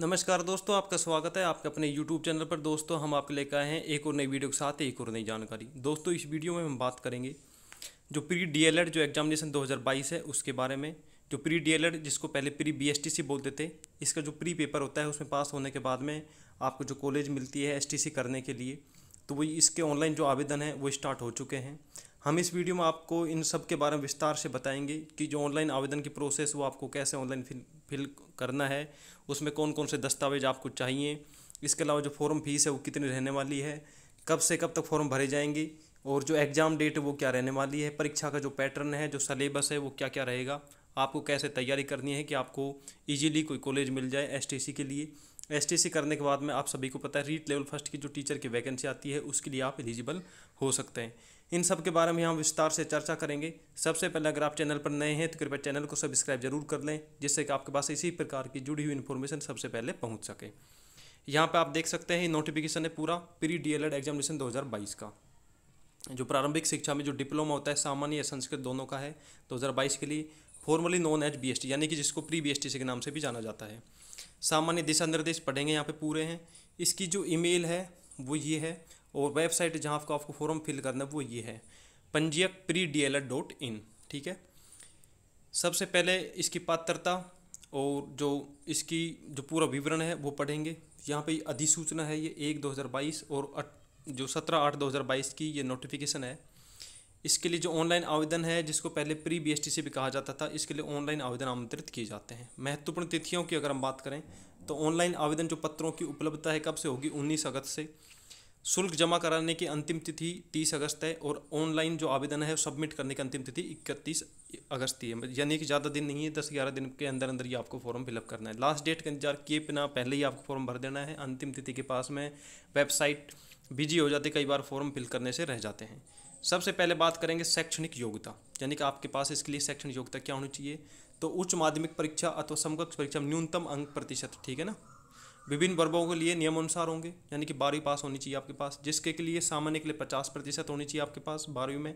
नमस्कार दोस्तों, आपका स्वागत है आपके अपने YouTube चैनल पर। दोस्तों, हम आपके लेकर आए हैं एक और नई वीडियो के साथ एक और नई जानकारी। दोस्तों, इस वीडियो में हम बात करेंगे जो प्री डीएलएड जो एग्जामिनेशन 2022 है उसके बारे में। जो प्री डीएलएड जिसको पहले प्री बीएसटीसी बोलते थे, इसका जो प्री पेपर होता है उसमें पास होने के बाद में आपको जो कॉलेज मिलती है एसटीसी करने के लिए, तो वही इसके ऑनलाइन जो आवेदन है वो स्टार्ट हो चुके हैं। हम इस वीडियो में आपको इन सब के बारे में विस्तार से बताएंगे कि जो ऑनलाइन आवेदन की प्रोसेस वो आपको कैसे ऑनलाइन फिल करना है, उसमें कौन कौन से दस्तावेज आपको चाहिए, इसके अलावा जो फॉर्म फीस है वो कितनी रहने वाली है, कब से कब तक फॉर्म भरे जाएंगे, और जो एग्ज़ाम डेट है वो क्या रहने वाली है, परीक्षा का जो पैटर्न है, जो सलेबस है वो क्या क्या रहेगा, आपको कैसे तैयारी करनी है कि आपको ईजीली कोई कॉलेज मिल जाए एसटीसी के लिए। एसटीसी करने के बाद में आप सभी को पता है रीट लेवल फर्स्ट की जो टीचर की वैकेंसी आती है उसके लिए आप एलिजिबल हो सकते हैं। इन सब के बारे में हम विस्तार से चर्चा करेंगे। सबसे पहले अगर आप चैनल पर नए हैं तो कृपया चैनल को सब्सक्राइब जरूर कर लें, जिससे कि आपके पास इसी प्रकार की जुड़ी हुई इन्फॉर्मेशन सबसे पहले पहुंच सके। यहाँ पे आप देख सकते हैं नोटिफिकेशन है पूरा प्री डीएलएड एग्जामिनेशन 2022 का। जो प्रारंभिक शिक्षा में जो डिप्लोमा होता है सामान्य या संस्कृत दोनों का है 2022 के लिए, फॉर्मली नोन एज बीएसटी, यानी कि जिसको प्री बीएसटी के नाम से भी जाना जाता है। सामान्य दिशा निर्देश पढ़ेंगे, यहाँ पे पूरे हैं। इसकी जो ईमेल है वो ये है, और वेबसाइट जहाँ आपको फॉर्म फिल करना है वो ये है, पंजीयक PreDLED.in। ठीक है। सबसे पहले इसकी पात्रता और जो इसकी जो पूरा विवरण है वो पढ़ेंगे। यहाँ पे अधिसूचना है ये 1/2022 और जो 17/8/2022 की ये नोटिफिकेशन है। इसके लिए जो ऑनलाइन आवेदन है, जिसको पहले प्री बीएसटी से भी कहा जाता था, इसके लिए ऑनलाइन आवेदन आमंत्रित किए जाते हैं। महत्वपूर्ण तिथियों की अगर हम बात करें तो ऑनलाइन आवेदन जो पत्रों की उपलब्धता है कब से होगी, 19 अगस्त से। शुल्क जमा कराने की अंतिम तिथि 30 अगस्त है, और ऑनलाइन जो आवेदन है सबमिट करने की अंतिम तिथि 31 अगस्त ही है, यानी कि ज़्यादा दिन नहीं है, 10-11 दिन के अंदर अंदर ही आपको फॉर्म फिलअप करना है। लास्ट डेट का इंतजार किए बिना पहले ही आपको फॉर्म भर देना है। अंतिम तिथि के पास में वेबसाइट बिजी हो जाती है, कई बार फॉर्म फिल करने से रह जाते हैं। सबसे पहले बात करेंगे शैक्षणिक योग्यता, यानी कि आपके पास इसके लिए शैक्षणिक योग्यता क्या होनी चाहिए। तो उच्च माध्यमिक परीक्षा अथवा समकक्ष परीक्षा में न्यूनतम अंक प्रतिशत, ठीक है ना। विभिन्न वर्गों के लिए नियमानुसार होंगे, यानी कि 12वीं पास होनी चाहिए आपके पास, जिसके के लिए सामान्य के लिए 50% होनी चाहिए आपके पास 12वीं में।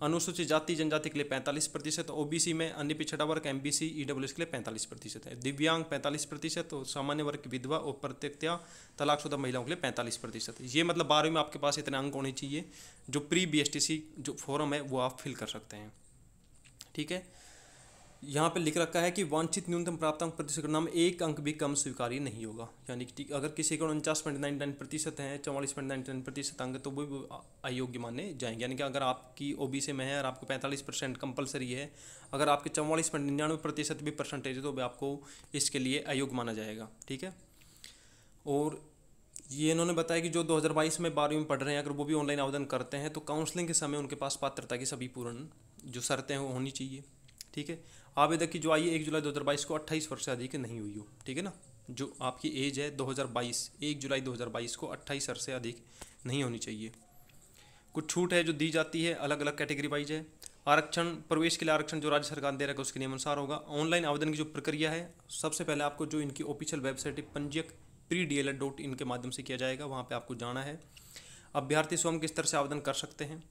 अनुसूचित जाति जनजाति के लिए 45%, ओबीसी में अन्य पिछड़ा वर्ग एमबीसी ईडब्ल्यूएस के लिए 45% है, दिव्यांग 45%, और सामान्य वर्ग की विधवा और परित्यक्ता तलाकशुदा महिलाओं के लिए 45%। ये मतलब 12वीं में आपके पास इतने अंक होने चाहिए। जो प्री बीएसटीसी जो फॉर्म है वो आप फिल कर सकते हैं। ठीक है। यहाँ पे लिख रखा है कि वांछित न्यूनतम प्राप्त अंक प्रतिशत के नाम एक अंक भी कम स्वीकार्य नहीं होगा, यानी कि अगर किसी को 49.99% है, 44.99% अंक, तो वो अयोग्य माने जाएंगे। यानी कि अगर आपकी ओबीसी में है और आपको 45% कंपलसरी है, अगर आपके 44.99% भी परसेंटेज है तो भी आपको इसके लिए अयोग्य माना जाएगा। ठीक है। और ये इन्होंने बताया कि जो 2022 में 12वीं में पढ़ रहे हैं अगर वो भी ऑनलाइन आवेदन करते हैं तो काउंसलिंग के समय उनके पास पात्रता की सभी पूर्ण जो शर्तें हैं होनी चाहिए। ठीक है। आवेदक की जो आयु 1 जुलाई 2022 को 28 वर्ष से अधिक नहीं हुई हो, ठीक है ना। जो आपकी एज है 2022 1 जुलाई 2022 को 28 वर्ष से अधिक नहीं होनी चाहिए। कुछ छूट है जो दी जाती है, अलग अलग कैटेगरी वाइज है। आरक्षण, प्रवेश के लिए आरक्षण जो राज्य सरकार दे रहा है उसके नियमानुसार होगा। ऑनलाइन आवेदन की जो प्रक्रिया है, सबसे पहले आपको जो इनकी ऑफिशियल वेबसाइट है पंजीयक PreDLED.in के माध्यम से किया जाएगा, वहाँ पे आपको जाना है। अभ्यर्थी स्वयं किस तरह से आवेदन कर सकते हैं।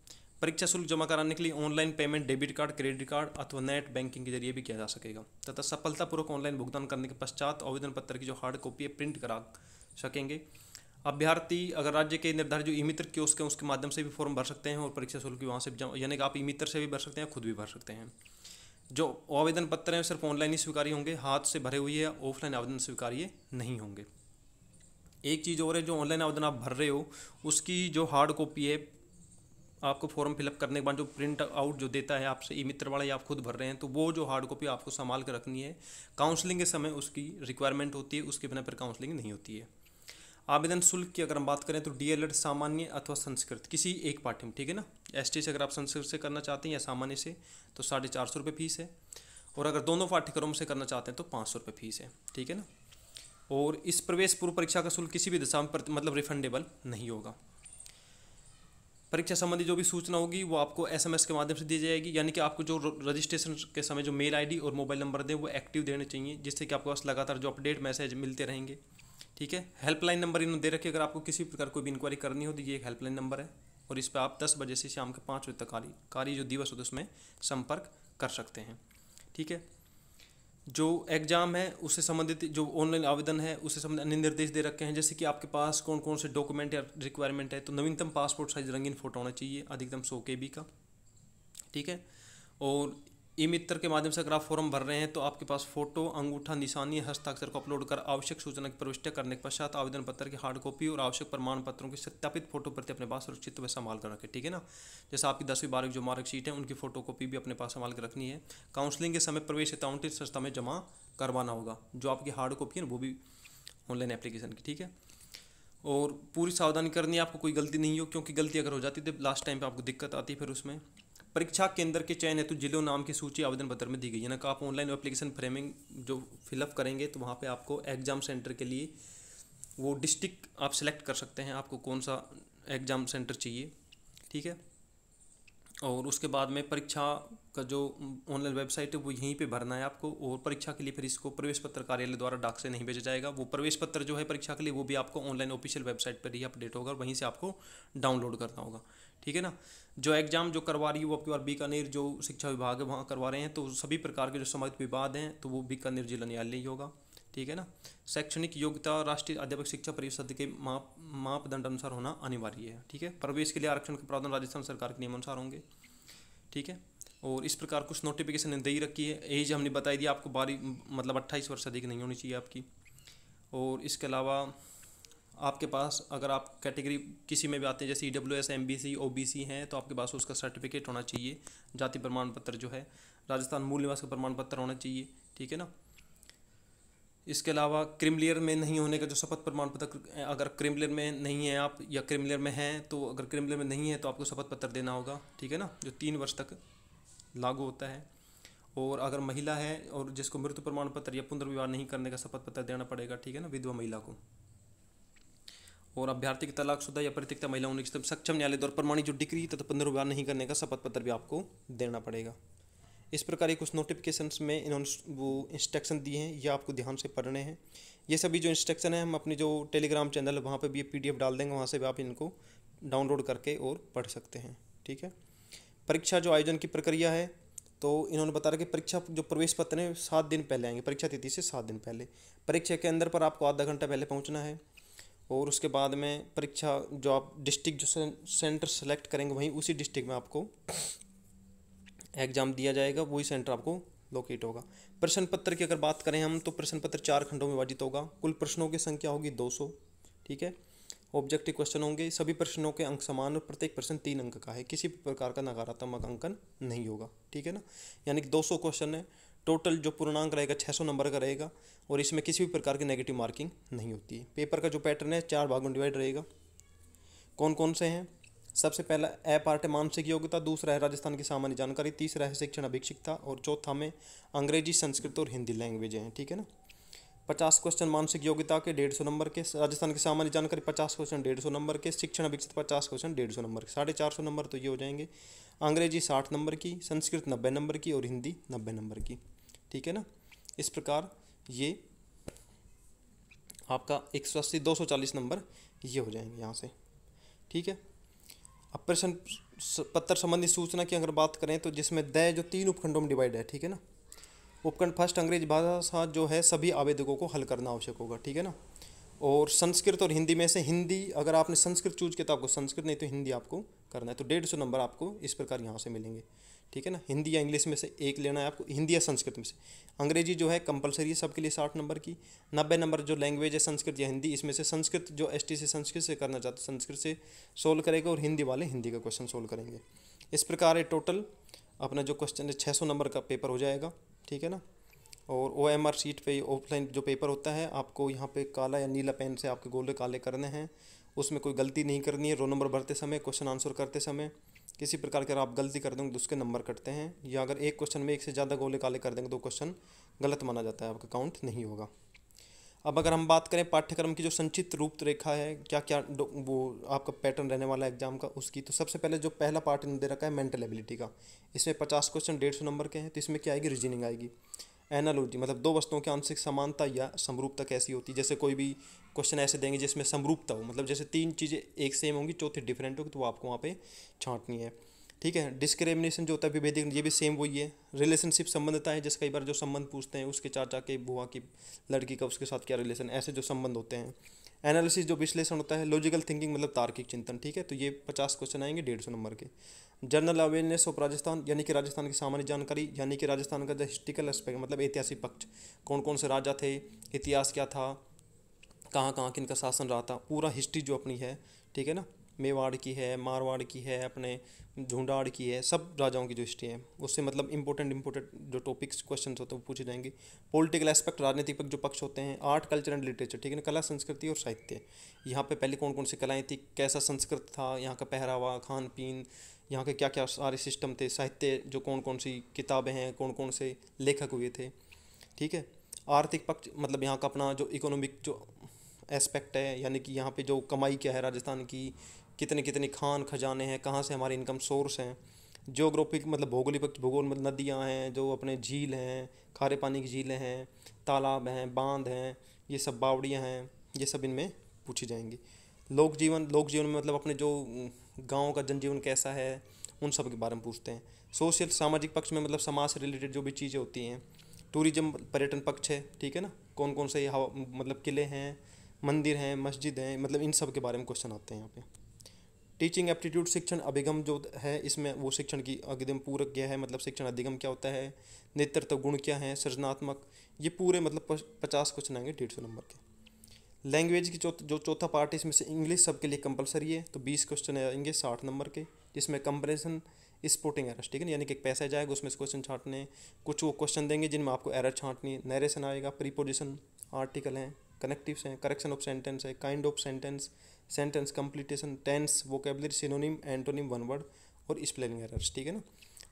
परीक्षा शुल्क जमा कराने के लिए online payment debit card, credit card अथवा नेट बैंकिंग के जरिए भी किया जा सकेगा, तथा सफलतापूर्वक ऑनलाइन भुगतान करने के पश्चात आवेदन पत्र की जो हार्ड कॉपी है प्रिंट करा सकेंगे। अभ्यर्थी अगर राज्य के निर्धारित जो ई मित्र कियोस्क है उसके माध्यम से भी फॉर्म भर सकते हैं, और परीक्षा शुल्क भी वहाँ से यानी कि आप ई मित्र से भी भर सकते हैं, खुद भी भर सकते हैं। जो आवेदन पत्र हैं सिर्फ ऑनलाइन ही स्वीकार्य होंगे, हाथ से भरे हुए या ऑफलाइन आवेदन स्वीकार्य नहीं होंगे। एक चीज़ और है, जो ऑनलाइन आवेदन आप भर रहे हो उसकी जो हार्ड कॉपी है आपको फॉर्म फिलअप करने के बाद जो प्रिंट आउट जो देता है आपसे ई मित्र वाला या आप खुद भर रहे हैं, तो वो जो हार्ड कॉपी आपको संभाल कर रखनी है। काउंसलिंग के समय उसकी रिक्वायरमेंट होती है, उसके बिना फिर काउंसलिंग नहीं होती है। आवेदन शुल्क की अगर हम बात करें तो डीएलएड सामान्य अथवा संस्कृत किसी एक पाठ्यक्रम, ठीक है ना। एसटी से अगर आप संस्कृत से करना चाहते हैं या सामान्य से तो 450 रुपये फीस है, और अगर दोनों पाठ्यक्रमों से करना चाहते हैं तो 500 रुपये फीस है, ठीक है ना। और इस प्रवेश पूर्व परीक्षा का शुल्क किसी भी दशा में मतलब रिफंडेबल नहीं होगा। परीक्षा संबंधी जो भी सूचना होगी वो आपको एसएमएस के माध्यम से दी जाएगी, यानी कि आपको जो रजिस्ट्रेशन के समय जो मेल आईडी और मोबाइल नंबर दें वो एक्टिव देने चाहिए, जिससे कि आपके पास लगातार जो अपडेट मैसेज मिलते रहेंगे। ठीक है। हेल्पलाइन नंबर इन्होंने दे रखे, अगर आपको किसी प्रकार कोई भी इंक्वायरी करनी हो तो ये एक हेल्पलाइन नंबर है, और इस पर आप 10 बजे से शाम के 5 बजे तक कार्य जो दिवस होते हैं उसमें संपर्क कर सकते हैं। ठीक है। जो एग्ज़ाम है उससे संबंधित जो ऑनलाइन आवेदन है उससे संबंधित अन्य निर्देश दे रखे हैं, जैसे कि आपके पास कौन कौन से डॉक्यूमेंट या रिक्वायरमेंट है। तो नवीनतम पासपोर्ट साइज रंगीन फ़ोटो होना चाहिए, अधिकतम 100 KB का, ठीक है। और ई मित्र के माध्यम से अगर आप फॉर्म भर रहे हैं तो आपके पास फोटो, अंगूठा, निशानी, हस्ताक्षर को अपलोड कर आवश्यक सूचना की प्रविष्टि करने के पश्चात आवेदन पत्र की हार्ड कॉपी और आवश्यक प्रमाण पत्रों की सत्यापित फोटो प्रति अपने पास सुरक्षित व संभाल कर रखें, ठीक है ना। जैसे आपकी 10वीं 12वीं जो मार्कशीट है उनकी फोटो कॉपी भी अपने पास संभाल कर रखनी है। काउंसलिंग के समय प्रवेश हेतु संस्था में जमा करवाना होगा। जो आपकी हार्ड कॉपी है वो भी ऑनलाइन एप्लीकेशन की, ठीक है। और पूरी सावधानी करनी है, आपको कोई गलती नहीं हो, क्योंकि गलती अगर हो जाती तो लास्ट टाइम पे आपको दिक्कत आती है फिर उसमें। परीक्षा केंद्र के चयन हेतु जिलों नाम की सूची आवेदन पत्र में दी गई है ना। कि आप ऑनलाइन एप्लीकेशन फ्रेमिंग जो फिलअप करेंगे तो वहाँ पे आपको एग्जाम सेंटर के लिए वो डिस्ट्रिक्ट आप सेलेक्ट कर सकते हैं, आपको कौन सा एग्ज़ाम सेंटर चाहिए, ठीक है। और उसके बाद में परीक्षा का जो ऑनलाइन वेबसाइट है वो यहीं पे भरना है आपको। और परीक्षा के लिए फिर इसको प्रवेश पत्र कार्यालय द्वारा डाक से नहीं भेजा जाएगा। वो प्रवेश पत्र जो है परीक्षा के लिए वो भी आपको ऑनलाइन ऑफिशियल वेबसाइट पर ही अपडेट होगा, वहीं से आपको डाउनलोड करना होगा, ठीक है ना। जो एग्ज़ाम जो करवा रही है वो आपके बार बीकानेर जो शिक्षा विभाग है वहाँ करवा रहे हैं, तो सभी प्रकार के जो संबंधित विवाद हैं तो वो बीकानेर जिला न्यायालय ही होगा, ठीक है ना। शैक्षणिक योग्यता राष्ट्रीय अध्यापक शिक्षा परिषद के मापदंड अनुसार होना अनिवार्य है, ठीक है। प्रवेश के लिए आरक्षण के प्रावधान राजस्थान सरकार के नियम अनुसार होंगे, ठीक है। और इस प्रकार कुछ नोटिफिकेशन दे ही रखी है। एज हमने बताई दी आपको, 12 मतलब 28 वर्ष अधिक नहीं होनी चाहिए आपकी। और इसके अलावा आपके पास अगर आप कैटेगरी किसी में भी आते हैं जैसे EWS, MBC, OBC हैं तो आपके पास उसका सर्टिफिकेट होना चाहिए। जाति प्रमाण पत्र जो है, राजस्थान मूल निवास का प्रमाण पत्र होना चाहिए, ठीक है ना। इसके अलावा क्रिमिलियर में नहीं होने का जो शपथ प्रमाण पत्र, अगर क्रिमिलियर में नहीं है आप या क्रिमिलियर में हैं तो अगर क्रिमिलियर में नहीं है तो आपको शपथ पत्र देना होगा, ठीक है ना, जो 3 वर्ष तक लागू होता है। और अगर महिला है और जिसको मृत्यु प्रमाण पत्र या पुनर्विवाह नहीं करने का शपथ पत्र देना पड़ेगा, ठीक है ना, विधवा महिला को। और अभ्यर्थी की तलाकशुदा या परित्यक्ता महिला होने की सक्षम न्यायालय द्वारा प्रमाणित जो डिग्री तथा पुनर्विवाह नहीं करने का शपथ पत्र भी आपको देना पड़ेगा। इस प्रकार के कुछ नोटिफिकेशंस में इन्होंने वो इंस्ट्रक्शन दिए हैं, ये आपको ध्यान से पढ़ने हैं। ये सभी जो इंस्ट्रक्शन है हम अपने जो टेलीग्राम चैनल है वहाँ पे भी ये PDF डाल देंगे, वहाँ से भी आप इनको डाउनलोड करके और पढ़ सकते हैं, ठीक है। परीक्षा जो आयोजन की प्रक्रिया है तो इन्होंने बता रहा कि परीक्षा जो प्रवेश पत्र है 7 दिन पहले आएंगे, परीक्षा तिथि से 7 दिन पहले। परीक्षा के अंदर पर आपको आधा घंटा पहले पहुँचना है। और उसके बाद में परीक्षा जो आप डिस्ट्रिक्ट जो सेंटर सेलेक्ट करेंगे वहीं उसी डिस्ट्रिक्ट में आपको एग्ज़ाम दिया जाएगा, वही सेंटर आपको लोकेट होगा। प्रश्न पत्र की अगर बात करें हम तो प्रश्न पत्र 4 खंडों में विभाजित होगा। कुल प्रश्नों की संख्या होगी 200, ठीक है। ऑब्जेक्टिव क्वेश्चन होंगे, सभी प्रश्नों के अंक समान और प्रत्येक प्रश्न 3 अंक का है, किसी भी प्रकार का नकारात्मक अंकन नहीं होगा, ठीक है ना। यानी कि 200 क्वेश्चन है, टोटल जो पूर्णांक रहेगा 600 नंबर का रहेगा और इसमें किसी भी प्रकार की नेगेटिव मार्किंग नहीं होती है। पेपर का जो पैटर्न है 4 भागों में डिवाइड रहेगा। कौन कौन से हैं? सबसे पहला ए पार्ट है मानसिक योग्यता, दूसरा है राजस्थान की सामान्य जानकारी, तीसरा है शिक्षण अभिक्षिकता और चौथा में अंग्रेजी, संस्कृत और हिंदी लैंग्वेज हैं, ठीक है ना। 50 क्वेश्चन मानसिक योग्यता के 150 नंबर के, राजस्थान की सामान्य जानकारी 50 क्वेश्चन 150 नंबर के, शिक्षण अभिक्षिकता 50 क्वेश्चन 150 नंबर के, 450 नंबर तो ये हो जाएंगे। अंग्रेजी 60 नंबर की, संस्कृत 90 नंबर की और हिंदी 90 नंबर की, ठीक है ना। इस प्रकार ये आपका 180 240 नंबर ये हो जाएंगे यहाँ से, ठीक है। अब प्रश्न पत्र संबंधी सूचना की अगर बात करें तो जिसमें द जो 3 उपखंडों में डिवाइड है, ठीक है ना। उपखंड फर्स्ट अंग्रेजी भाषा जो है सभी आवेदकों को हल करना आवश्यक होगा, ठीक है ना। और संस्कृत और हिंदी में से हिंदी अगर आपने संस्कृत चूज किया तो आपको संस्कृत, नहीं तो हिंदी आपको करना है। तो 150 नंबर आपको इस प्रकार यहाँ से मिलेंगे, ठीक है ना। हिंदी या इंग्लिश में से एक लेना है आपको, हिंदी या संस्कृत में से। अंग्रेजी जो है कंपलसरी है सबके लिए 60 नंबर की। 90 नंबर जो लैंग्वेज है संस्कृत या हिंदी, इसमें से संस्कृत जो ST से संस्कृत से करना चाहते संस्कृत से सोल्व करेगा और हिंदी वाले हिंदी का क्वेश्चन सोल्व करेंगे। इस प्रकार है टोटल अपना जो क्वेश्चन है 600 नंबर का पेपर हो जाएगा, ठीक है ना। और OMR शीट पे ऑफलाइन जो पेपर होता है आपको यहाँ पे काला या नीला पेन से आपके गोले काले करने हैं, उसमें कोई गलती नहीं करनी है। रोल नंबर भरते समय, क्वेश्चन आंसर करते समय किसी प्रकार के आप गलती कर देंगे तो उसके नंबर कटते हैं, या अगर एक क्वेश्चन में एक से ज़्यादा गोले काले कर देंगे तो क्वेश्चन गलत माना जाता है, आपका काउंट नहीं होगा। अब अगर हम बात करें पाठ्यक्रम की जो संक्षिप्त रूपरेखा है, क्या क्या वो आपका पैटर्न रहने वाला है एग्जाम का उसकी, तो सबसे पहले जो पहला पार्ट दे रखा है मेंटल एबिलिटी का, इसमें 50 क्वेश्चन 150 नंबर के हैं। तो इसमें क्या आएगी? रीजनिंग आएगी। एनालॉजी मतलब दो वस्तुओं की आंशिक समानता या समरूपता कैसी होती है, जैसे कोई भी क्वेश्चन ऐसे देंगे जिसमें समरूपता हो, मतलब जैसे 3 चीज़ें एक सेम होंगी चौथी डिफरेंट होगी, तो वो आपको वहाँ पे छांटनी है। ठीक है। डिस्क्रिमिनेशन जो होता है विभेदीकरण, ये भी सेम वही है। रिलेशनशिप संबंधता है, जैसे कई बार जो संबंध पूछते हैं, उसके चाचा के बुआ की लड़की का उसके साथ क्या रिलेशन, ऐसे जो संबंध होते हैं। एनालिसिस जो विश्लेषण होता है। लॉजिकल थिंकिंग मतलब तार्किक चिंतन, ठीक है। तो ये 50 क्वेश्चन आएंगे 150 नंबर के। जनरल अवेयरनेस ऑफ राजस्थान, यानी कि राजस्थान की सामान्य जानकारी, यानी कि राजस्थान का जो हिस्ट्रिकल एस्पेक्ट मतलब ऐतिहासिक पक्ष, कौन कौन से राजा थे, इतिहास क्या था, कहाँ कहाँ किनका शासन रहा था, पूरा हिस्ट्री जो अपनी है, ठीक है ना। मेवाड़ की है, मारवाड़ की है, अपने झुंडाड़ की है, सब राजाओं की जो हिस्ट्री है उससे मतलब इंपॉर्टेंट जो टॉपिक्स क्वेश्चंस होते हैं वो पूछे जाएंगे। पॉलिटिकल एस्पेक्ट, राजनीतिक पक्ष जो पक्ष होते हैं। आर्ट, कल्चर एंड लिटरेचर, ठीक है ना, कला, संस्कृति और साहित्य। यहाँ पे पहले कौन कौन सी कलाएँ थी, कैसा संस्कृत था, यहाँ का पहरावा, खान पीन, यहाँ के क्या क्या सारे सिस्टम थे। साहित्य जो कौन कौन सी किताबें हैं, कौन कौन से लेखक हुए थे, ठीक है। आर्थिक पक्ष मतलब यहाँ का अपना जो इकोनॉमिक जो एस्पेक्ट है, यानी कि यहाँ पे जो कमाई क्या है राजस्थान की, कितने कितने खान खजाने हैं, कहाँ से हमारे इनकम सोर्स हैं। जियोग्राफिक मतलब भौगोलिक पक्ष, भूगोल मतलब नदियाँ हैं, जो अपने झील हैं, खारे पानी की झीलें हैं, तालाब हैं, बांध हैं, ये सब बावड़ियाँ हैं, ये सब इनमें पूछी जाएंगी। लोक जीवन में मतलब अपने जो गाँव का जनजीवन कैसा है, उन सब के बारे में पूछते हैं। सोशल, सामाजिक पक्ष में मतलब समाज से रिलेटेड जो भी चीज़ें होती हैं। टूरिज्म, पर्यटन पक्ष है, ठीक है ना, कौन कौन से मतलब किले हैं, मंदिर हैं, मस्जिद हैं, मतलब इन सब के बारे में क्वेश्चन आते हैं यहाँ पे। टीचिंग एप्टीट्यूड, शिक्षण अभिगम जो है, इसमें वो शिक्षण की अधिगम पूरक क्या है, मतलब शिक्षण अधिगम क्या होता है, नेतृत्व गुण क्या है, सृजनात्मक, ये पूरे मतलब 50 क्वेश्चन आएंगे 150 नंबर के। लैंग्वेज की जो चौथा पार्ट है, इसमें से इंग्लिश सबके लिए कंपलसरी है, तो 20 क्वेश्चन आएंगे 60 नंबर के, जिसमें कंपैरिजन स्पोर्टिंग एरर्स, ठीक है ना, यानी कि एक पैसा जाएगा उसमें से क्वेश्चन छांटने। कुछ वो क्वेश्चन देंगे जिनमें आपको एरर छांटनी है। नरेशन आएगा, प्रीपोजिशन, आर्टिकल हैं, कनेक्टिव्स हैं, करेक्शन ऑफ सेंटेंस है, kind of sentence, sentence completion, tense, vocabulary, synonym, antonym, one word और स्पेलिंग एरर्स, ठीक है ना।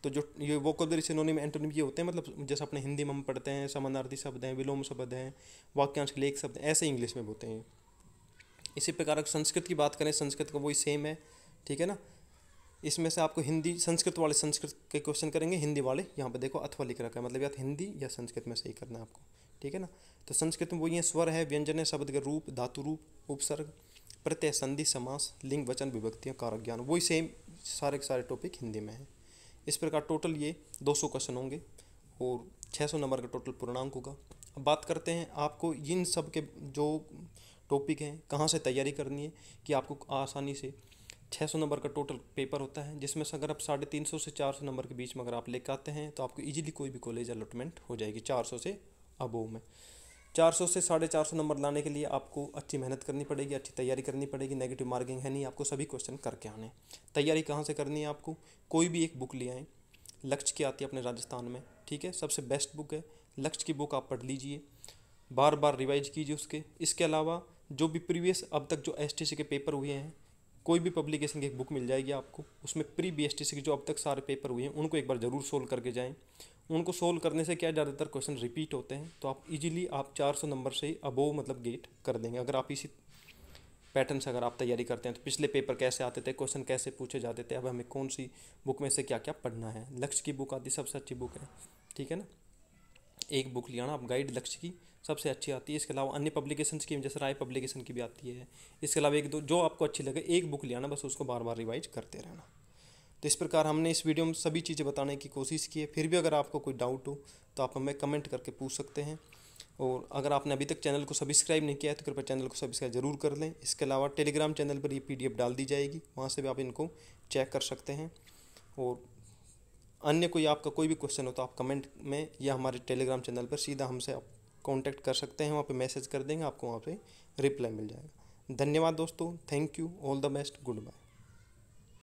तो जो ये वोकेबलरी, सिनोनिम, एंटोनिम ये होते हैं मतलब जैसे अपने हिंदी में हम पढ़ते हैं, समानार्थी शब्द हैं, विलोम शब्द हैं, वाक्यांश के लेख शब्द, ऐसे इंग्लिश में होते हैं। इसी प्रकार संस्कृत की बात करें, संस्कृत का वही सेम है, ठीक है ना। इसमें से आपको हिंदी, संस्कृत वाले संस्कृत के क्वेश्चन करेंगे, हिंदी वाले यहाँ पे देखो अथवा लिख रखा है, मतलब या हिंदी या संस्कृत में सही करना है आपको, ठीक है ना। तो संस्कृत में वही है, स्वर है, व्यंजन है, शब्द का रूप, धातु रूप, उपसर्ग, प्रत्यय, संधि, समास, लिंग, वचन, विभक्तियाँ, कारक ज्ञान, वही सेम सारे के सारे टॉपिक हिंदी में है। इस प्रकार टोटल ये 200 क्वेश्चन होंगे और 600 नंबर का टोटल पूर्णांक होगा। अब बात करते हैं आपको इन सब के जो टॉपिक हैं कहाँ से तैयारी करनी है, कि आपको आसानी से 600 नंबर का टोटल पेपर होता है, जिसमें से अगर आप 350 से 400 नंबर के बीच में अगर आप लेकर आते हैं तो आपको इजीली कोई भी कॉलेज अलॉटमेंट हो जाएगी 400 से अबोव में। 400 से 450 नंबर लाने के लिए आपको अच्छी मेहनत करनी पड़ेगी, अच्छी तैयारी करनी पड़ेगी। नेगेटिव मार्किंग है नहीं, आपको सभी क्वेश्चन करके आने। तैयारी कहाँ से करनी है, आपको कोई भी एक बुक ले आएँ। लक्ष्य की आती है अपने राजस्थान में, ठीक है, सबसे बेस्ट बुक है लक्ष्य की बुक, आप पढ़ लीजिए, बार बार रिवाइज कीजिए उसके। इसके अलावा जो भी प्रीवियस अब तक जो एसटीसी के पेपर हुए हैं, कोई भी पब्लिकेशन की एक बुक मिल जाएगी आपको, उसमें प्री बीएसटीसी के जो अब तक सारे पेपर हुए हैं उनको एक बार ज़रूर सोल्व करके जाएं। उनको सोल्व करने से क्या, ज़्यादातर क्वेश्चन रिपीट होते हैं, तो आप इजीली आप 400 नंबर से अबोव मतलब गेट कर देंगे अगर आप इसी पैटर्न से अगर आप तैयारी करते हैं। तो पिछले पेपर कैसे आते थे, क्वेश्चन कैसे पूछे जाते थे, अब हमें कौन सी बुक में से क्या क्या पढ़ना है। लक्ष्य की बुक आती सबसे अच्छी बुक है, ठीक है ना। एक बुक लिया ना आप, गाइड लक्ष्य की सबसे अच्छी आती है। इसके अलावा अन्य पब्लिकेशंस की जैसे राय पब्लिकेशन की भी आती है। इसके अलावा एक दो जो आपको अच्छी लगे एक बुक लिया ना, बस उसको बार बार रिवाइज करते रहना। तो इस प्रकार हमने इस वीडियो में सभी चीज़ें बताने की कोशिश की है। फिर भी अगर आपको कोई डाउट हो तो आप हमें कमेंट करके पूछ सकते हैं। और अगर आपने अभी तक चैनल को सब्सक्राइब नहीं किया है तो कृपया चैनल को सब्सक्राइब जरूर कर लें। इसके अलावा टेलीग्राम चैनल पर ये PDF डाल दी जाएगी, वहाँ से भी आप इनको चेक कर सकते हैं। और अन्य कोई आपका कोई भी क्वेश्चन हो तो आप कमेंट में या हमारे टेलीग्राम चैनल पर सीधा हमसे आप कांटेक्ट कर सकते हैं, वहाँ पे मैसेज कर देंगे, आपको वहाँ पे रिप्लाई मिल जाएगा। धन्यवाद दोस्तों, thank you, all the best, good bye.